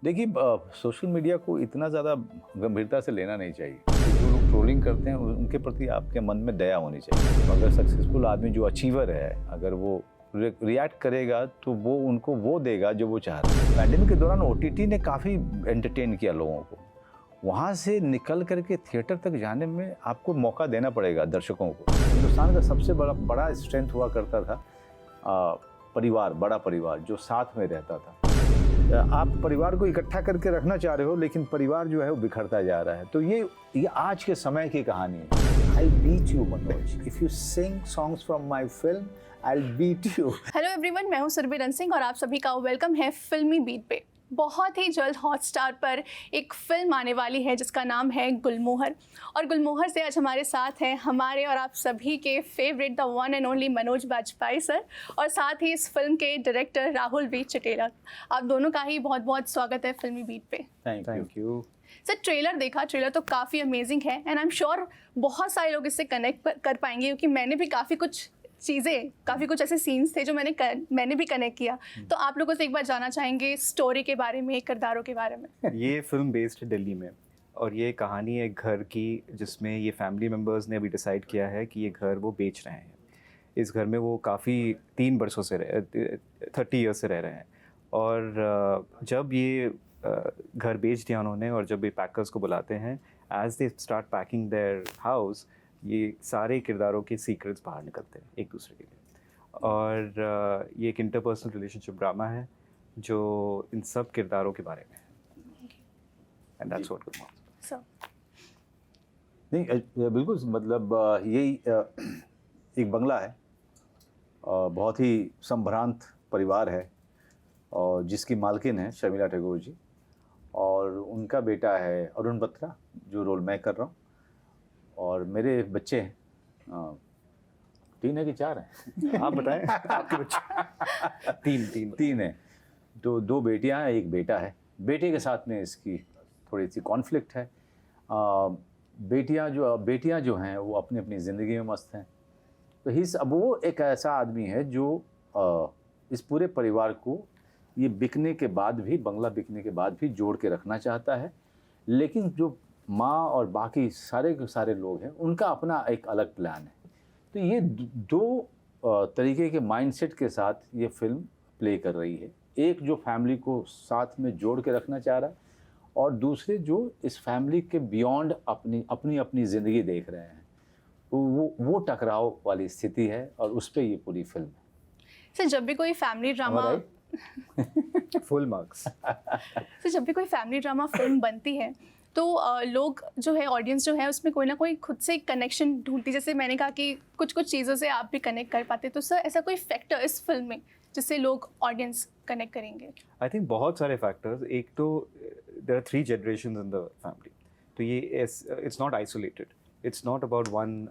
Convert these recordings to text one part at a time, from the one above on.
देखिए social media को इतना ज़्यादा गंभीरता से लेना नहीं चाहिए। जो लोग ट्रोलिंग करते हैं उनके प्रति आपके मन में दया होनी चाहिए। तो अगर सक्सेसफुल आदमी जो अचीवर है, अगर वो रिएक्ट करेगा तो वो उनको वो देगा जो वो चाह रहे हैं। पैंडेमिक के दौरान ओटीटी ने काफ़ी एंटरटेन किया लोगों को। वहाँ से निकल करके थिएटर तक जाने में आपको मौका देना पड़ेगा दर्शकों को। हिंदुस्तान का सबसे बड़ा स्ट्रेंथ हुआ करता था परिवार, बड़ा परिवार जो साथ में रहता था। आप परिवार को इकट्ठा करके रखना चाह रहे हो, लेकिन परिवार जो है वो बिखरता जा रहा है। तो ये आज के समय की कहानी है। I beat you Manoj, if you sing songs from my film I beat you. Hello everyone, मैं हूं सुरभि रन सिंह और आप सभी का वेलकम है फिल्मी बीट पे। बहुत ही जल्द हॉटस्टार पर एक फिल्म आने वाली है जिसका नाम है गुलमोहर। और गुलमोहर से आज हमारे साथ हैं हमारे और आप सभी के favourite the one and only Manoj Bajpayee sir, और साथ ही इस फिल्म के डायरेक्टर राहुल वी चटेला। आप दोनों का ही बहुत बहुत स्वागत है फिल्मी बीट पे। थैंक यू सर, ट्रेलर देखा, ट्रेलर तो काफ़ी अमेजिंग है एंड आई एम श्योर बहुत सारे लोग इससे कनेक्ट कर पाएंगे, क्योंकि मैंने भी काफ़ी कुछ ऐसे सीन्स थे जो मैंने भी कनेक्ट किया। तो आप लोगों से एक बार जानना चाहेंगे स्टोरी के बारे में, किरदारों के बारे में। ये फिल्म बेस्ड है दिल्ली में, और ये कहानी है एक घर की जिसमें ये फैमिली मेम्बर्स ने अभी डिसाइड किया है कि ये घर वो बेच रहे हैं। इस घर में वो काफ़ी 3 वर्षों से 30 ईयर्स से रह रहे हैं। और जब ये घर बेच दिया उन्होंने, और जब ये पैकर्स को बुलाते हैं, as they start packing their house, ये सारे किरदारों के सीक्रेट्स बाहर निकलते हैं एक दूसरे के लिए। और ये एक इंटरपर्सनल रिलेशनशिप ड्रामा है जो इन सब किरदारों के बारे में है। एंड दैट्स व्हाट गुलमोहर। सो नहीं, बिल्कुल, मतलब यही एक बंगला है, बहुत ही संभ्रांत परिवार है, और जिसकी मालकिन है शर्मिला टैगोर जी, और उनका बेटा है अरुण बत्रा जो रोल मैं कर रहा हूँ, और मेरे बच्चे हैं 3 है कि 4 हैं? आप बताएं आपके बच्चे? तीन हैं। तो 2 बेटियां हैं, 1 बेटा है। बेटे के साथ में इसकी थोड़ी सी कॉन्फ्लिक्ट है। बेटियां जो हैं वो अपनी अपनी ज़िंदगी में मस्त हैं। तो अब वो एक ऐसा आदमी है जो इस पूरे परिवार को ये बिकने के बाद भी, बंगला बिकने के बाद भी जोड़ के रखना चाहता है। लेकिन जो माँ और बाकी सारे के सारे लोग हैं, उनका अपना एक अलग प्लान है। तो ये 2 तरीके के माइंडसेट के साथ ये फिल्म प्ले कर रही है। एक जो फैमिली को साथ में जोड़ के रखना चाह रहा है, और दूसरे जो इस फैमिली के बियॉन्ड अपनी ज़िंदगी देख रहे हैं। तो वो टकराव वाली स्थिति है, और उस पर ये पूरी फिल्म है। सर, जब भी कोई फैमिली ड्रामा फुल मार्क्स तो जब भी कोई फैमिली ड्रामा फिल्म बनती है तो लोग जो है, ऑडियंस जो है, उसमें कोई ना कोई खुद से कनेक्शन ढूंढती है। जैसे मैंने कहा कि कुछ चीज़ों से आप भी कनेक्ट कर पाते, तो सर ऐसा कोई फैक्टर इस फिल्म में जिससे लोग ऑडियंस कनेक्ट करेंगे? आई थिंक बहुत सारे फैक्टर्स। एक तो there are 3 generations in the family, तो ये it's not isolated, it's not about one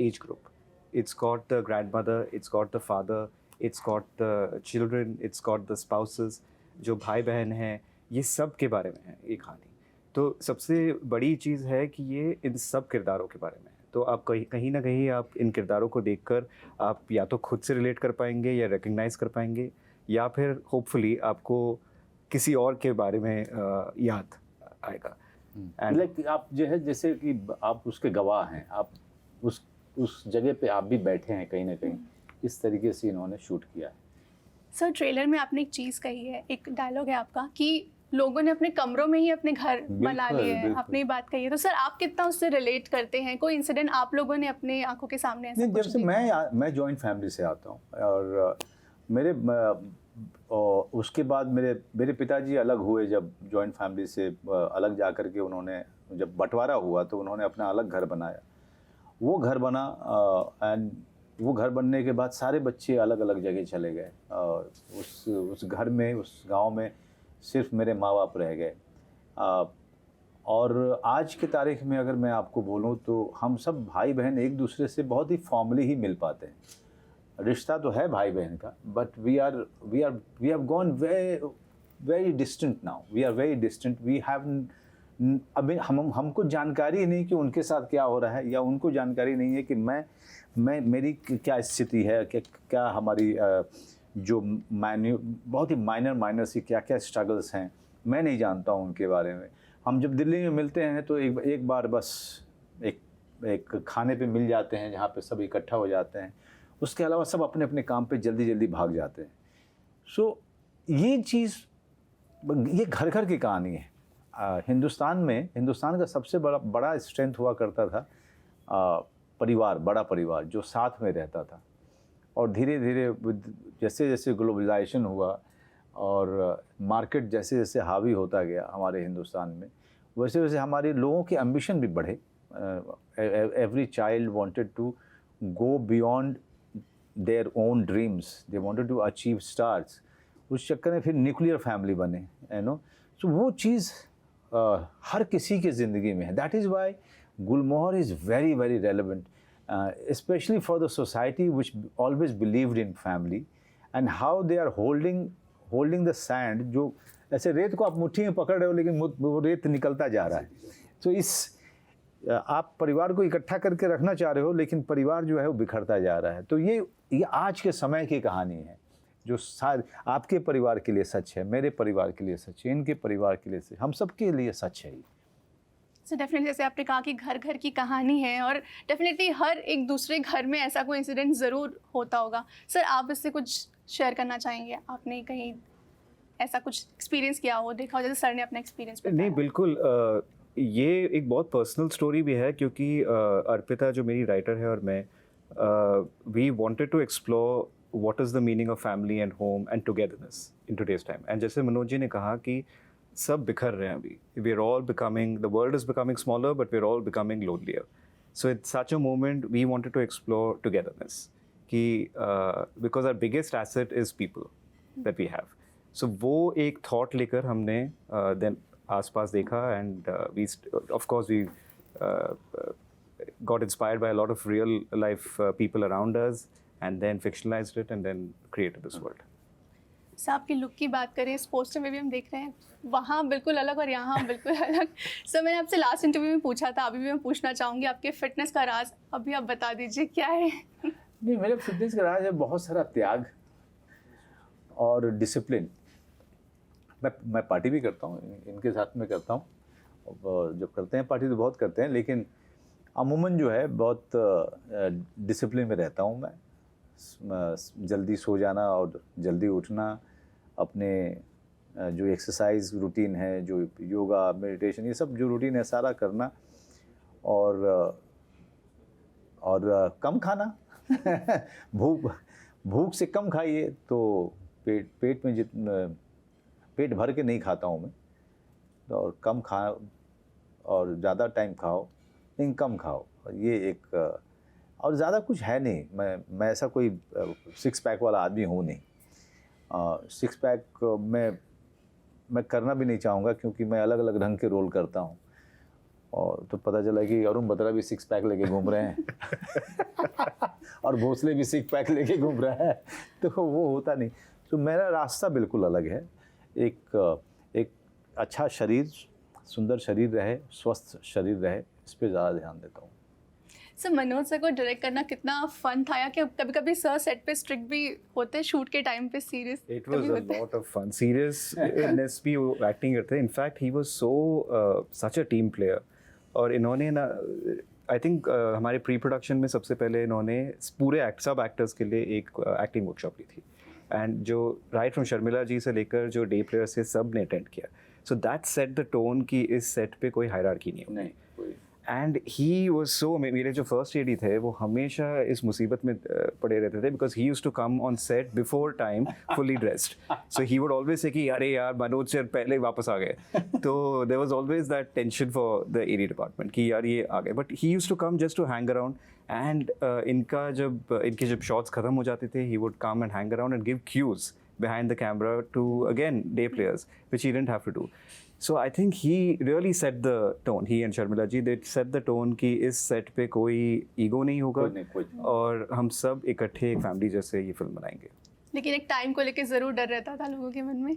age group. It's got the grandmother, it's got the father, it's got the children, it's got the spouses, जो भाई बहन हैं, ये सब के बारे में है ये कहानी। तो सबसे बड़ी चीज़ है कि ये इन सब किरदारों के बारे में है। तो आप कहीं ना कहीं आप इन किरदारों को देखकर आप या तो खुद से रिलेट कर पाएंगे, या रिकग्नाइज कर पाएंगे, या फिर होपफुली आपको किसी और के बारे में याद आएगा। लाइक आप जो है, जैसे कि आप उसके गवाह हैं, आप उस जगह पे आप भी बैठे हैं कहीं ना कहीं। इस तरीके से इन्होंने शूट किया है। सर, ट्रेलर में आपने एक चीज़ कही है, एक डायलॉग है आपका कि लोगों ने अपने कमरों में ही अपने घर बना लिए हैं। आपने ये बात कही है, तो सर आप कितना उससे रिलेट करते हैं? कोई इंसिडेंट आप लोगों ने अपने आंखों के सामने ऐसा कुछ जब से मैं जॉइंट फैमिली से आता हूँ, और उसके बाद मेरे पिताजी अलग हुए। जब जॉइंट फैमिली से अलग जा कर के उन्होंने, जब बंटवारा हुआ तो उन्होंने अपना अलग घर बनाया। वो घर बना, एंड वो घर बनने के बाद सारे बच्चे अलग अलग जगह चले गए, और उस घर में, उस गांव में सिर्फ मेरे माँ बाप रह गए। और आज की तारीख में अगर मैं आपको बोलूँ तो हम सब भाई बहन एक दूसरे से बहुत ही फॉर्मली ही मिल पाते हैं। रिश्ता तो है भाई बहन का, but we have gone very distant now. We are very distant. We have अभी हमको जानकारी ही नहीं कि उनके साथ क्या हो रहा है, या उनको जानकारी नहीं है कि मेरी क्या स्थिति है, क्या हमारी जो बहुत ही माइनर सी क्या क्या स्ट्रगल्स हैं मैं नहीं जानता हूँ उनके बारे में। हम जब दिल्ली में मिलते हैं तो एक बार बस एक खाने पे मिल जाते हैं जहाँ पे सब इकट्ठा हो जाते हैं, उसके अलावा सब अपने अपने काम पे जल्दी जल्दी भाग जाते हैं। सो ये चीज़, ये घर घर की कहानी है। हिंदुस्तान का सबसे बड़ा स्ट्रेंथ हुआ करता था परिवार, बड़ा परिवार जो साथ में रहता था। और धीरे धीरे जैसे जैसे ग्लोबलाइजेशन हुआ और मार्केट जैसे जैसे हावी होता गया हमारे हिंदुस्तान में, वैसे वैसे हमारे लोगों के एम्बिशन भी बढ़े। Every child wanted to go beyond their own dreams, they wanted to achieve stars. उस चक्कर में फिर न्यूक्लियर फैमिली बने, यू नो। सो वो चीज़ हर किसी की ज़िंदगी में है। That is why Gulmohar is very very relevant, especially for the society which always believed in family and how they are holding the sand। जो ऐसे रेत को आप मुट्ठी में पकड़ रहे हो लेकिन वो रेत निकलता जा रहा है। तो आप परिवार को इकट्ठा करके रखना चाह रहे हो लेकिन परिवार जो है वो बिखरता जा रहा है। तो ये आज के समय की कहानी है जो शायद आपके परिवार के लिए सच है, मेरे परिवार के लिए सच है, इनके परिवार के लिए सच, हम सब के लिए सच है। सो डेफिनेटली जैसे आपने कहा कि घर घर की कहानी है और डेफिनेटली हर एक दूसरे घर में ऐसा कोई इंसिडेंट ज़रूर होता होगा। सर आप इससे कुछ शेयर करना चाहेंगे? आपने कहीं ऐसा कुछ एक्सपीरियंस किया हो, देखा हो, जैसे सर ने अपना एक्सपीरियंस बताया? नहीं, बिल्कुल। ये एक बहुत पर्सनल स्टोरी भी है क्योंकि अर्पिता जो मेरी राइटर है और मैं, we wanted to explore what is the meaning of family and home and togetherness in today's time. And जैसे मनोज जी ने कहा कि सब बिखर रहे हैं अभी, we are all becoming, the world is becoming smaller but we are all becoming lonelier. So it's such a moment we wanted to explore togetherness कि because our biggest asset is people that we have. So वो एक thought लेकर हमने then आसपास देखा and we of course we got inspired by a lot of real life people around us and then fictionalized it and then created this world. Sir आपकी look की बात करें, इस पोस्टर में भी हम देख रहे हैं वहाँ बिल्कुल अलग और यहाँ बिल्कुल अलग। सर मैंने आपसे लास्ट इंटरव्यू में पूछा था, अभी भी मैं पूछना चाहूँगी, आपके फिटनेस का राज अभी आप बता दीजिए क्या है? नहीं, मेरे फिटनेस का राज है बहुत सारा त्याग और डिसिप्लिन। मैं पार्टी भी करता हूँ, इनके साथ में करता हूँ। जब करते हैं पार्टी तो बहुत करते हैं, लेकिन अमूमन जो है बहुत डिसिप्लिन में रहता हूँ मैं। जल्दी सो जाना और जल्दी उठना, अपने जो एक्सरसाइज रूटीन है, जो योगा मेडिटेशन, ये सब जो रूटीन है सारा करना, और कम खाना। भूख से कम खाइए तो पेट में पेट भर के नहीं खाता हूँ मैं, और कम खाओ और ज़्यादा टाइम खाओ लेकिन कम खाओ। ये एक, और ज़्यादा कुछ है नहीं। मैं ऐसा कोई 6 पैक वाला आदमी हूँ नहीं। 6 पैक मैं करना भी नहीं चाहूँगा क्योंकि मैं अलग अलग ढंग के रोल करता हूँ, और तो पता चला कि अरुण बत्रा भी 6 पैक लेके घूम रहे हैं और भोसले भी 6 पैक लेके घूम रहा है, तो वो होता नहीं। तो मेरा रास्ता बिल्कुल अलग है। एक अच्छा शरीर, सुंदर शरीर रहे, स्वस्थ शरीर रहे, इस पे ज़्यादा ध्यान देता हूँ। सर मनोज सर को डायरेक्ट करना कितना फन था, या कि कभी कभी सर सेट पे स्ट्रिक्ट भी होते, शूट के टाइम पे serious? It was a lot of fun. Seriousness भी वो एक्टिंग करते हैं। In fact, he was so such a team player. और इन्होंने ना, आई थिंक हमारे प्री प्रोडक्शन में सबसे पहले इन्होंने पूरे सब एक्टर्स के लिए एक एक्टिंग वर्कशॉप ली थी, एंड जो राइट फ्रॉम शर्मिला जी से लेकर जो डे प्लेयर्स थे सब ने अटेंड किया। So that set the tone कि इस सेट पे कोई हायरार्की नहीं है। एंड ही वॉज सो, मेरे जो फर्स्ट एडी थे वो हमेशा इस मुसीबत में पड़े रहते थे, because he used to come on set before time fully dressed. So he would always say कि अरे यार मनोज सर पहले वापस आ गए। तो there was always that tension for the AD department कि यार ये आ गए, but he used to come just to hang around. And इनके जब शॉट्स खत्म हो जाते थे, he would come and hang around and give cues behind the camera to, again, day players, which he didn't have to do. So I think he really set the tone. He and Sharmila ji, they set the tone कि इस set पे कोई ego नहीं होगा, और हम सब इकट्ठे एक फैमिली जैसे ये फिल्म बनाएंगे। लेकिन एक टाइम को लेके ज़रूर डर रहता था लोगों के मन में।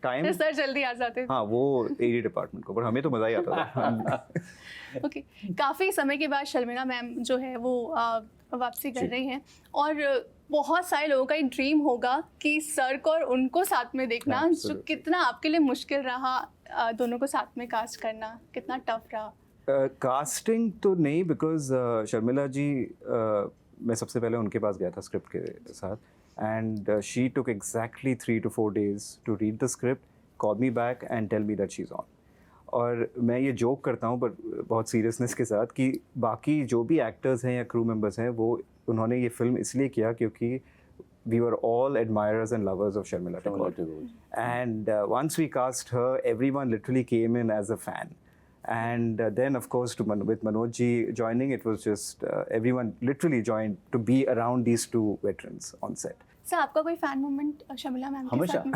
टाइम सर जल्दी आ जाते थे। हाँ, वो एडी डिपार्टमेंट को, पर हमें तो मज़ा ही आता था। ओके, काफ़ी समय के बाद शर्मिला मैम जो है वो वापसी कर रही हैं, और बहुत सारे लोगों का एक ड्रीम होगा कि सर्क और उनको साथ में देखना, जो Absolutely. कितना आपके लिए मुश्किल रहा दोनों को साथ में कास्ट करना, कितना टफ रहा? कास्टिंग तो नहीं, बिकॉज शर्मिला जी, मैं सबसे पहले उनके पास गया था स्क्रिप्ट के साथ, and she took exactly 3 to 4 days to read the script, call me back and tell me that she is on. और मैं ये जोक करता हूँ पर बहुत सीरियसनेस के साथ कि बाकी जो भी एक्टर्स हैं या क्रू मेंबर्स हैं, वो उन्होंने ये फिल्म इसलिए किया क्योंकि we were all admirers and lovers of Sharmila Tagore. And once we cast her, everyone literally came in as a fan. And then, of course, with Manoj ji joining, it was just everyone literally joined to be around these two veterans on set. Sir, आपका कोई fan moment Sharmila ma'am के हमेशा साथ में?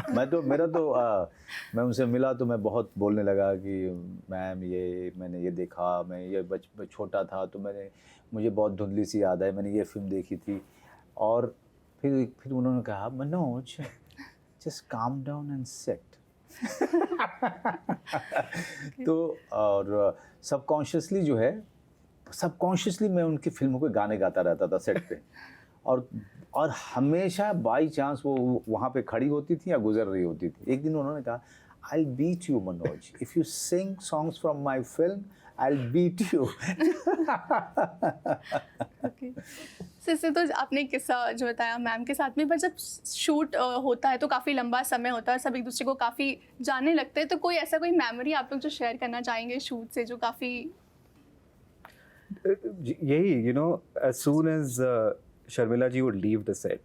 मैं उनसे मिला तो मैं बहुत बोलने लगा कि मैम ये मैंने ये देखा, मैं ये छोटा था तो मुझे बहुत धुंधली सी याद है, मैंने ये फिल्म देखी थी. और फिर उन्होंने कहा, Manoj just calm down and set. तो और सबकॉन्शियसली मैं उनकी फिल्मों के गाने गाता रहता था सेट पे. और हमेशा बाई चांस वो वहाँ पे खड़ी होती थी या गुजर रही होती थी. एक दिन उन्होंने कहा, I'll beat you, Manoj. If you sing songs from my film, I'll beat you. Okay. सिर्फ तो आपने किस्सा जो बताया मैम के साथ में, पर जब शूट होता है तो काफ़ी लंबा समय होता है, सब एक दूसरे को काफ़ी जानने लगते हैं, तो कोई ऐसा कोई मेमोरी आप लोग जो शेयर करना चाहेंगे शूट से जो काफ़ी? यही, as soon as Sharmila ji would leave the set,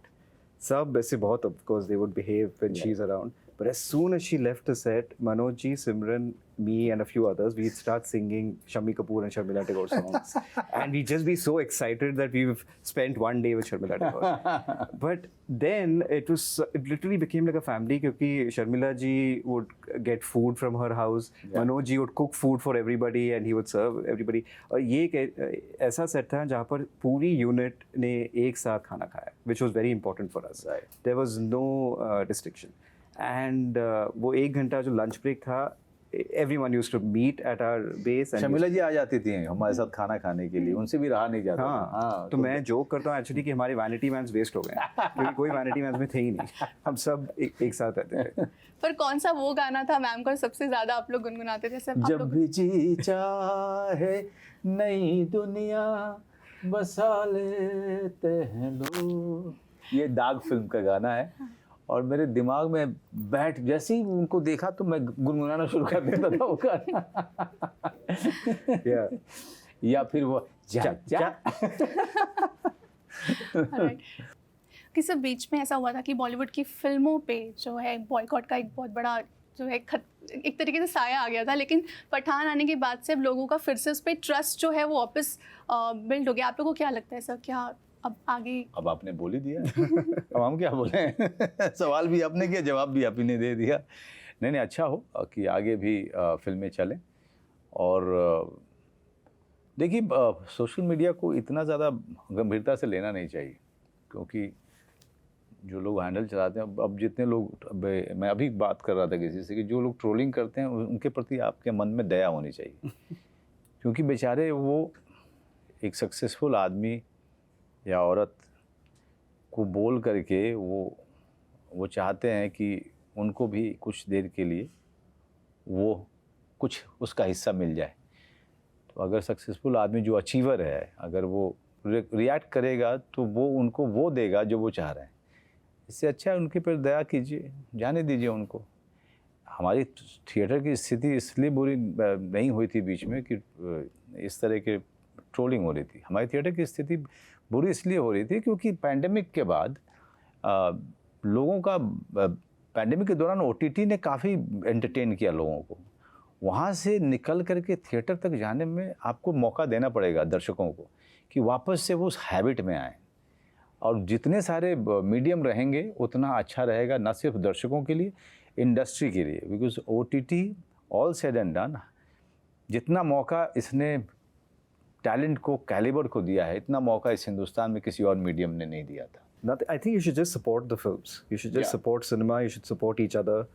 सब ऐसे बहुत, of course they would behave when she's around, but as soon as she left the set, Manoj ji, Simran, me and a few others, we'd start singing Shammi Kapoor and Sharmila Tagore songs. And we'd just be so excited that we've spent one day with Sharmila Tagore. But then it literally became like a family, because Sharmila ji would get food from her house, Manoj ji would cook food for everybody and he would serve everybody. और ये एक ऐसा set था जहाँ पर पूरी unit ने एक साथ खाना खाया, which was very important for us. Right. There was no restriction. And वो 1 घंटा जो लंच ब्रेक था, everyone used to meet at our base. Sharmila ji आ जाती थी हमारे साथ खाना खाने के लिए, उनसे भी रहा नहीं जाता. हाँ, तो मैं जोक करता हूँ एक्चुअली कि हमारे वैनिटी मैन्स वेस्ट हो गए, क्योंकि कोई वैनिटी मैन्स में थे ही नहीं, हम सब एक साथ रहते थे. पर कौन सा वो गाना था मैम का सबसे ज़्यादा आप लोग गुनगुनाते थे? सब जब भी जी चाहे नई दुनिया बसा लेते हैं लोग, ये दाग फिल्म का गाना है. और मेरे दिमाग में बैठ जैसे ही उनको देखा तो मैं गुनगुनाना शुरू कर देता था वो गाना. या फिर वो जा. कि सब बीच में ऐसा हुआ था कि बॉलीवुड की फिल्मों पे जो है बॉयकॉट का एक बहुत बड़ा जो है एक तरीके से साया आ गया था, लेकिन पठान आने के बाद से अब लोगों का फिर से उस पर ट्रस्ट जो है वो वापस बिल्ड हो गया. आप लोगों को क्या लगता है सर, क्या अब आगे? अब आपने बोल ही दिया. अब हम क्या बोलें. सवाल भी आपने किया, जवाब भी आप ही ने दे दिया. नहीं, अच्छा हो कि आगे भी फिल्में चलें. और देखिए, सोशल मीडिया को इतना ज़्यादा गंभीरता से लेना नहीं चाहिए, क्योंकि जो लोग हैंडल चलाते हैं, अब जितने लोग, मैं अभी बात कर रहा था किसी से कि जो लोग ट्रोलिंग करते हैं उनके प्रति आपके मन में दया होनी चाहिए. क्योंकि बेचारे वो एक सक्सेसफुल आदमी या औरत को बोल करके वो चाहते हैं कि उनको भी कुछ देर के लिए वो कुछ उसका हिस्सा मिल जाए. तो अगर सक्सेसफुल आदमी जो अचीवर है, अगर वो रिएक्ट करेगा तो वो उनको वो देगा जो वो चाह रहे हैं. इससे अच्छा है उनके पर दया कीजिए, जाने दीजिए उनको. हमारी थिएटर की स्थिति इसलिए बुरी नहीं हुई थी बीच में कि इस तरह के ट्रोलिंग हो रही थी. हमारी थिएटर की स्थिति बुरी इसलिए हो रही थी क्योंकि पैंडेमिक के बाद लोगों का, पैंडेमिक के दौरान OTT ने काफ़ी एंटरटेन किया लोगों को. वहाँ से निकल करके थिएटर तक जाने में आपको मौका देना पड़ेगा दर्शकों को कि वापस से वो उस हैबिट में आएँ. और जितने सारे मीडियम रहेंगे उतना अच्छा रहेगा, ना सिर्फ दर्शकों के लिए, इंडस्ट्री के लिए. Because OTT all said and done, जितना मौका इसने टैलेंट को, कैलिबर को दिया है, इतना मौका इस हिंदुस्तान में किसी और मीडियम ने नहीं दिया था. I think you should just support the films. You should just support cinema. You should support each other,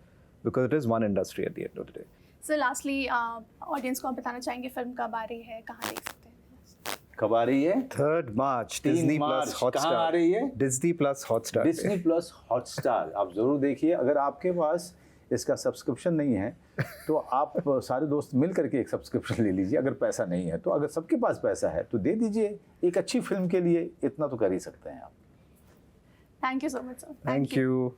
because it is one industry at the end of the day. Sir, lastly audience को आप बताना चाहेंगे film कब आ रही है, कहाँ देख सकते हैं? कब आ रही है? 3rd March, 3 Disney मार्च। Plus कहाँ आ Hotstar. रही है? Disney Plus Hotstar. Disney plus Hotstar. आप ज़रूर देखिए। अगर आपके पास इसका सब्सक्रिप्शन नहीं है तो आप सारे दोस्त मिल करके एक सब्सक्रिप्शन ले लीजिए। अगर पैसा नहीं है तो, अगर सबके पास पैसा है तो दे दीजिए। एक अच्छी फिल्म के लिए इतना तो कर ही सकते हैं आप। Thank you so much sir. Thank you.